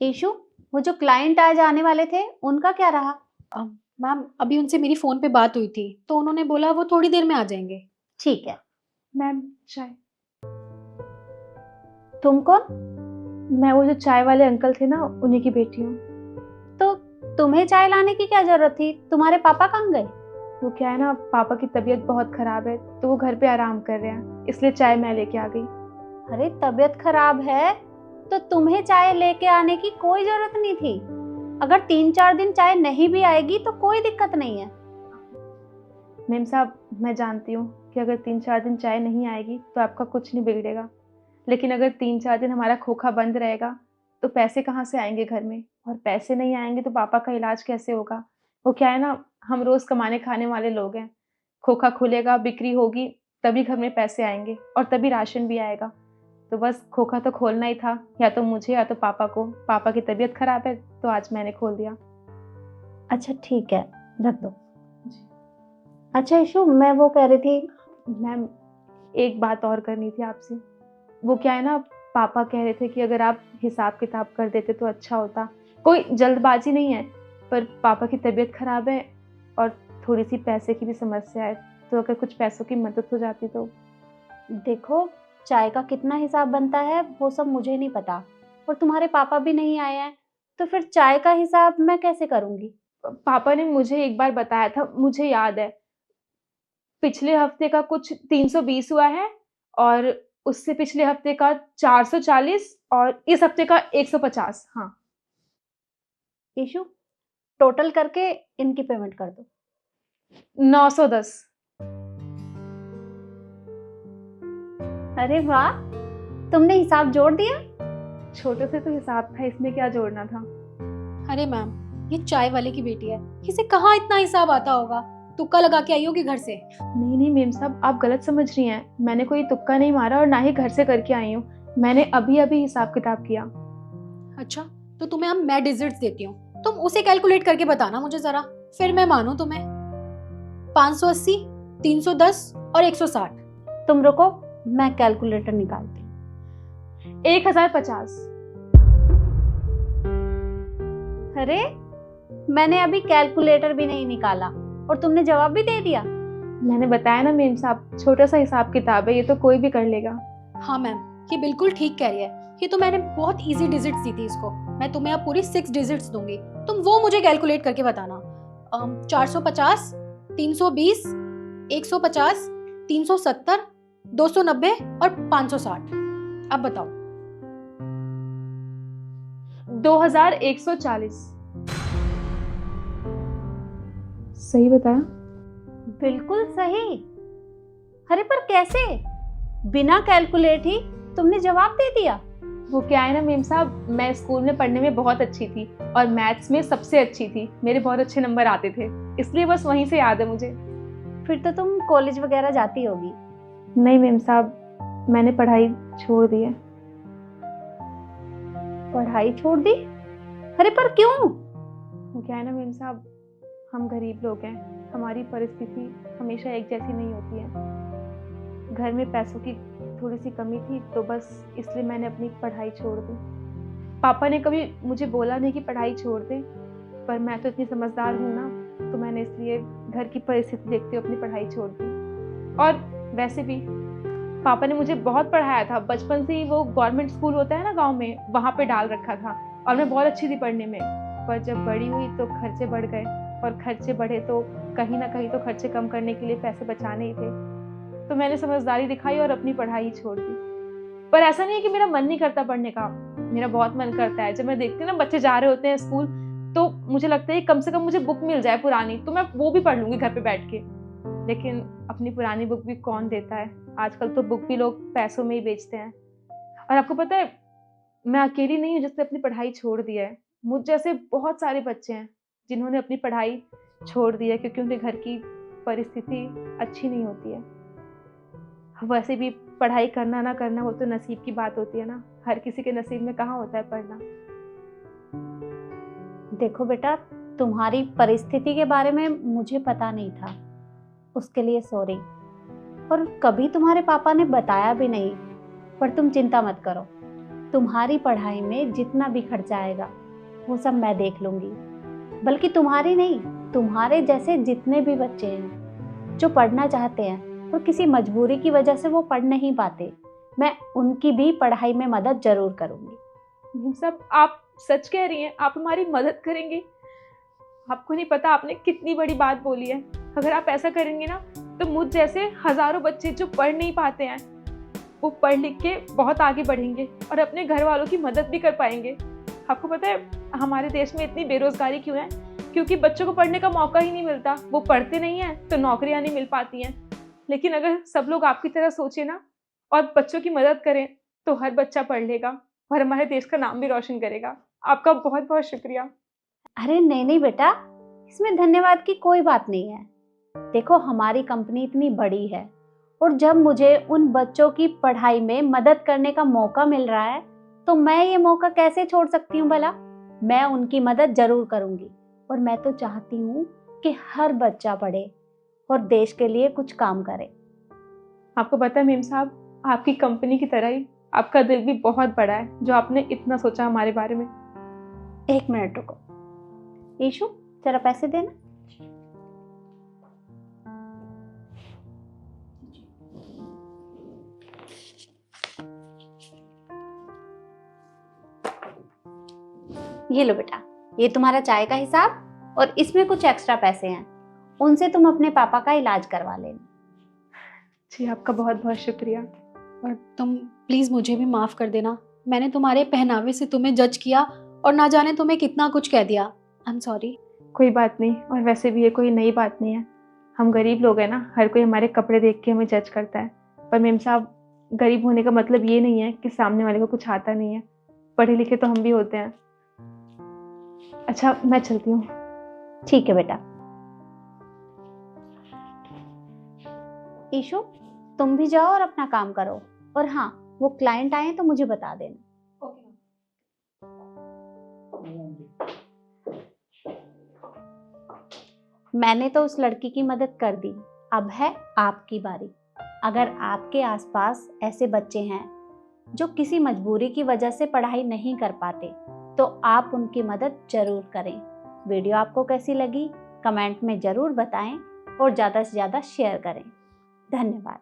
Issue, वो जो client आज आने वाले थे उनका क्या रहा? मैम अभी उनसे मेरी फ़ोन पे बात हुई थी तो उन्होंने बोला वो थोड़ी देर में आ जाएंगे। ठीक है। मैम चाय। तुम कौन? मैं वो जो चाय वाले अंकल थे ना, उन्हीं की बेटी हूँ। तो तुम्हें चाय लाने की क्या जरूरत थी? तुम्हारे पापा कहाँ गए? वो क्या है ना, पापा की तबीयत बहुत खराब है तो वो घर पे आराम कर रहे हैं, इसलिए चाय मैं लेके आ गई। अरे तबीयत खराब है तो तुम्हें चाय लेके आने की कोई जरूरत नहीं थी। अगर 3-4 दिन चाय नहीं भी आएगी तो कोई दिक्कत नहीं है। मेम साहब, मैं जानती हूँ कि अगर 3-4 दिन चाय नहीं आएगी तो आपका कुछ नहीं बिगड़ेगा, लेकिन अगर 3-4 दिन हमारा खोखा बंद रहेगा तो पैसे कहाँ से आएंगे घर में, और पैसे नहीं आएंगे तो पापा का इलाज कैसे होगा। वो क्या है ना, हम रोज कमाने खाने वाले लोग हैं। खोखा खुलेगा, बिक्री होगी, तभी घर में पैसे आएंगे और तभी राशन भी आएगा। तो बस खोखा तो खोलना ही था, या तो मुझे या तो पापा को। पापा की तबीयत खराब है तो आज मैंने खोल दिया। अच्छा ठीक है, रख दो। अच्छा ईशु, मैं वो कह रही थी, मैम एक बात और करनी थी आपसे। वो क्या है ना, पापा कह रहे थे कि अगर आप हिसाब किताब कर देते तो अच्छा होता। कोई जल्दबाजी नहीं है, पर पापा की तबीयत खराब है और थोड़ी सी पैसे की भी समस्या है, तो अगर कुछ पैसों की मदद हो जाती तो। देखो चाय का कितना हिसाब बनता है वो सब मुझे नहीं पता, और तुम्हारे पापा भी नहीं आए हैं तो फिर चाय का हिसाब मैं कैसे करूंगी? पापा ने मुझे एक बार बताया था, मुझे याद है। पिछले हफ्ते का कुछ 320 हुआ है, और उससे पिछले हफ्ते का 440, और इस हफ्ते का 150। हाँ। ईशु, टोटल करके इनकी पेमेंट कर दो। 910। अरे वाह, तुमने हिसाब जोड़ दिया। छोटे से तो हिसाब था, इसमें क्या जोड़ना था। अरे मैम ये चाय वाले की बेटी है, इसे कहाँ इतना हिसाब आता होगा। तुक्का लगा के आई होगी घर से। नहीं नहीं मेम साहब, आप गलत समझ रही हैं। मैंने कोई तुक्का नहीं मारा और ना ही घर से करके आई हूँ। मैंने अभी अभी हिसाब किताब किया। अच्छा तो तुम्हें हम मैं डिजिट्स देती हूँ, तुम उसे कैलकुलेट करके बताना मुझे जरा, फिर मैं मानूं तुम्हें। 580, 310 और 160। तुम रुको, मैं कैलकुलेटर निकालती हूँ। 1050। अरे मैंने अभी कैलकुलेटर भी नहीं निकाला और तुमने जवाब भी दे दिया। मैंने बताया ना मेम साहब, छोटा सा हिसाब किताब है, ये तो कोई भी कर लेगा। हाँ मैम ये बिल्कुल ठीक कह रही है, ये तो मैंने बहुत इजी डिजिट्स दी थी इसको। मैं तुम्हें अब पूरी 6 डिजिट्स दूंगी, तुम वो मुझे कैलकुलेट करके बताना। 450, 320, 150, 370, 290 और 560। अब बताओ। 2140। सही बताया? बिल्कुल सही। अरे पर कैसे, बिना कैलकुलेट ही तुमने जवाब दे दिया? वो क्या है ना मेम साहब, मैं स्कूल में पढ़ने में बहुत अच्छी थी और मैथ्स में सबसे अच्छी थी। मेरे बहुत अच्छे नंबर आते थे, इसलिए बस वहीं से याद है मुझे। फिर तो तुम कॉलेज वगैरह जाती होगी। नहीं मेम साहब, मैंने पढ़ाई छोड़ दी है। पढ़ाई छोड़ दी? अरे पर क्यों? वो क्या है ना मेम साहब, हम गरीब लोग हैं, हमारी परिस्थिति हमेशा एक जैसी नहीं होती है। घर में पैसों की थोड़ी सी कमी थी, तो बस इसलिए मैंने अपनी पढ़ाई छोड़ दी। पापा ने कभी मुझे बोला नहीं कि पढ़ाई छोड़ दे, पर मैं तो इतनी समझदार हूँ ना, तो मैंने इसलिए घर की परिस्थिति देखते हुए अपनी पढ़ाई छोड़ दी। और वैसे भी पापा ने मुझे बहुत पढ़ाया था, बचपन से ही वो गवर्नमेंट स्कूल होता है ना गाँव में, वहाँ पे डाल रखा था, और मैं बहुत अच्छी थी पढ़ने में। पर जब बड़ी हुई तो खर्चे बढ़ गए, और खर्चे बढ़े तो कहीं ना कहीं तो खर्चे कम करने के लिए पैसे बचाने ही थे, तो मैंने समझदारी दिखाई और अपनी पढ़ाई छोड़ दी। पर ऐसा नहीं है कि मेरा मन नहीं करता पढ़ने का, मेरा बहुत मन करता है। जब मैं देखती हूँ ना बच्चे जा रहे होते हैं स्कूल, तो मुझे लगता है कम से कम मुझे बुक मिल जाए पुरानी, तो मैं वो भी पढ़ लूंगी घर पे बैठ के। लेकिन अपनी पुरानी बुक भी कौन देता है, आजकल तो बुक भी लोग पैसों में ही बेचते हैं। और आपको पता है, मैं अकेली नहीं हूँ जिसने अपनी पढ़ाई छोड़ दी है। मुझ जैसे बहुत सारे बच्चे हैं जिन्होंने अपनी पढ़ाई छोड़ दी है, क्योंकि उनके घर की परिस्थिति अच्छी नहीं होती है। वैसे भी पढ़ाई करना ना करना वो तो नसीब की बात होती है ना, हर किसी के नसीब में कहाँ होता है पढ़ना। देखो बेटा, तुम्हारी परिस्थिति के बारे में मुझे पता नहीं था, उसके लिए सॉरी। और कभी तुम्हारे पापा ने बताया भी नहीं, पर तुम चिंता मत करो, तुम्हारी पढ़ाई में जितना भी खर्चा आएगा वो सब मैं देख लूँगी। बल्कि तुम्हारी नहीं, तुम्हारे जैसे जितने भी बच्चे हैं जो पढ़ना चाहते हैं और किसी मजबूरी की वजह से वो पढ़ नहीं पाते, मैं उनकी भी पढ़ाई में मदद जरूर करूँगी। मेम साहब, आप सच कह रही हैं? आप हमारी मदद करेंगे? आपको नहीं पता आपने कितनी बड़ी बात बोली है। अगर आप ऐसा करेंगे ना तो मुझ जैसे हजारों बच्चे जो पढ़ नहीं पाते हैं वो पढ़ लिख के बहुत आगे बढ़ेंगे और अपने घर वालों की मदद भी कर पाएंगे। आपको पता है हमारे देश में इतनी बेरोजगारी क्यों है? क्योंकि बच्चों को पढ़ने का मौका ही नहीं मिलता। वो पढ़ते नहीं हैं तो नौकरियां नहीं मिल पाती हैं। लेकिन अगर सब लोग आपकी तरह सोचे ना और बच्चों की मदद करें तो हर बच्चा पढ़ लेगा और हमारे देश का नाम भी रोशन करेगा। आपका बहुत बहुत शुक्रिया। अरे नहीं नहीं बेटा, इसमें धन्यवाद की कोई बात नहीं है। देखो, हमारी कंपनी इतनी बड़ी है और जब मुझे उन बच्चों की पढ़ाई में मदद करने का मौका मिल रहा है तो मैं ये मौका कैसे छोड़ सकती हूँ भला। मैं उनकी मदद जरूर करूँगी और मैं तो चाहती हूँ कि हर बच्चा पढ़े और देश के लिए कुछ काम करे। आपको पता है मेम साहब, आपकी कंपनी की तरह ही आपका दिल भी बहुत बड़ा है जो आपने इतना सोचा हमारे बारे में। एक मिनट रुको ईशु, जरा पैसे देना। ये लो बेटा, ये तुम्हारा चाय का हिसाब और इसमें कुछ एक्स्ट्रा पैसे हैं, उनसे तुम अपने पापा का इलाज करवा लेना। जी आपका बहुत बहुत शुक्रिया। और तुम प्लीज़ मुझे भी माफ़ कर देना। मैंने तुम्हारे पहनावे से तुम्हें जज किया और ना जाने तुम्हें कितना कुछ कह दिया। I am sorry. कोई बात नहीं, और वैसे भी ये कोई नई बात नहीं है। हम गरीब लोग हैं ना, हर कोई हमारे कपड़े देख के हमें जज करता है। पर मेम साहब, गरीब होने का मतलब ये नहीं है कि सामने वाले को कुछ आता नहीं है। पढ़े लिखे तो हम भी होते हैं। अच्छा, मैं चलती हूँ। ठीक है बेटा। ईशु, तुम भी जाओ और अपना काम करो। और हाँ, वो क्लाइंट आए तो मुझे बता देना। मैंने तो उस लड़की की मदद कर दी, अब है आपकी बारी। अगर आपके आसपास ऐसे बच्चे हैं जो किसी मजबूरी की वजह से पढ़ाई नहीं कर पाते तो आप उनकी मदद जरूर करें। वीडियो आपको कैसी लगी कमेंट में जरूर बताएं और ज़्यादा से ज़्यादा शेयर करें। धन्यवाद।